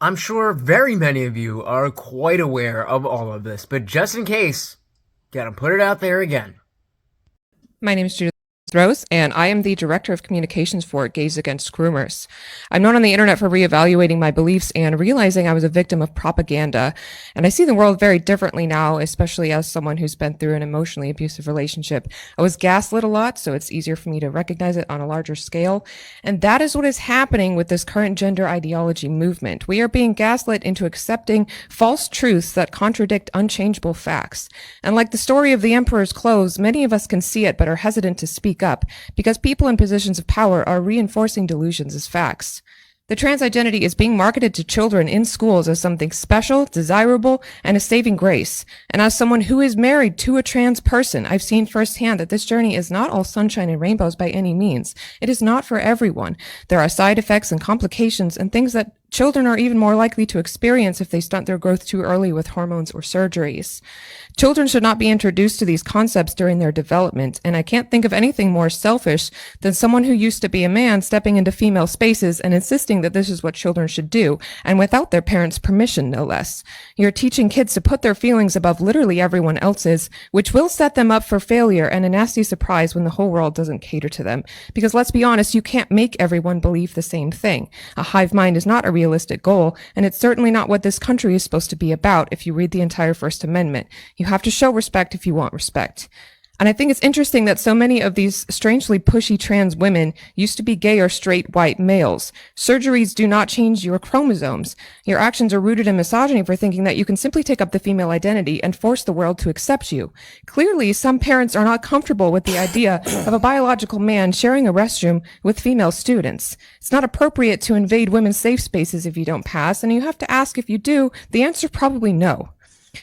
I'm sure very many of you are quite aware of all of this, but just in case, gotta put it out there again. My name is Judith Rose, and I am the Director of Communications for Gays Against G.roomers. I'm known on the internet for reevaluating my beliefs and realizing I was a victim of propaganda. And I see the world very differently now, especially as someone who's been through an emotionally abusive relationship. I was gaslit a lot, so it's easier for me to recognize it on a larger scale. And that is what is happening with this current gender ideology movement. We are being gaslit into accepting false truths that contradict unchangeable facts. And like the story of the emperor's clothes, many of us can see it but are hesitant to speak up because people in positions of power are reinforcing delusions as facts. The trans identity is being marketed to children in schools as something special, desirable, and a saving grace. And as someone who is married to a trans person, I've seen firsthand that this journey is not all sunshine and rainbows by any means. It is not for everyone. There are side effects and complications and things that children are even more likely to experience if they stunt their growth too early with hormones or surgeries. Children should not be introduced to these concepts during their development, and I can't think of anything more selfish than someone who used to be a man stepping into female spaces and insisting that this is what children should do, and without their parents' permission, no less. You're teaching kids to put their feelings above literally everyone else's, which will set them up for failure and a nasty surprise when the whole world doesn't cater to them. Because let's be honest, you can't make everyone believe the same thing. A hive mind is not a realistic goal, and it's certainly not what this country is supposed to be about if you read the entire First Amendment. You have to show respect if you want respect. And I think it's interesting that so many of these strangely pushy trans women used to be gay or straight white males. Surgeries do not change your chromosomes. Your actions are rooted in misogyny for thinking that you can simply take up the female identity and force the world to accept you. Clearly, some parents are not comfortable with the idea of a biological man sharing a restroom with female students. It's not appropriate to invade women's safe spaces if you don't pass, and you have to ask if you do. The answer is probably no.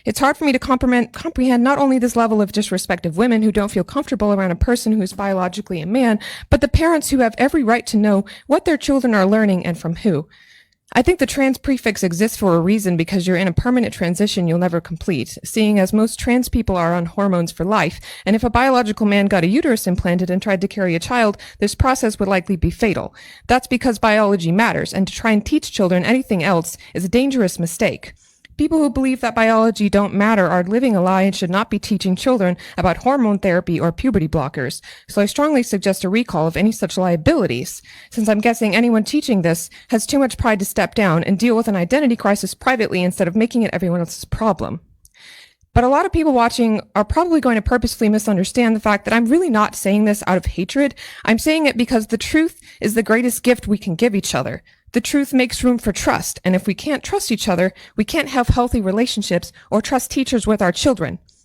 It's hard for me to comprehend not only this level of disrespect of women who don't feel comfortable around a person who is biologically a man, but the parents who have every right to know what their children are learning and from who. I think the trans prefix exists for a reason because you're in a permanent transition you'll never complete, seeing as most trans people are on hormones for life, and if a biological man got a uterus implanted and tried to carry a child, this process would likely be fatal. That's because biology matters, and to try and teach children anything else is a dangerous mistake. People who believe that biology don't matter are living a lie and should not be teaching children about hormone therapy or puberty blockers. So I strongly suggest a recall of any such liabilities, since I'm guessing anyone teaching this has too much pride to step down and deal with an identity crisis privately instead of making it everyone else's problem. But a lot of people watching are probably going to purposefully misunderstand the fact that I'm really not saying this out of hatred. I'm saying it because the truth is the greatest gift we can give each other. The truth makes room for trust, and if we can't trust each other, we can't have healthy relationships or trust teachers with our children.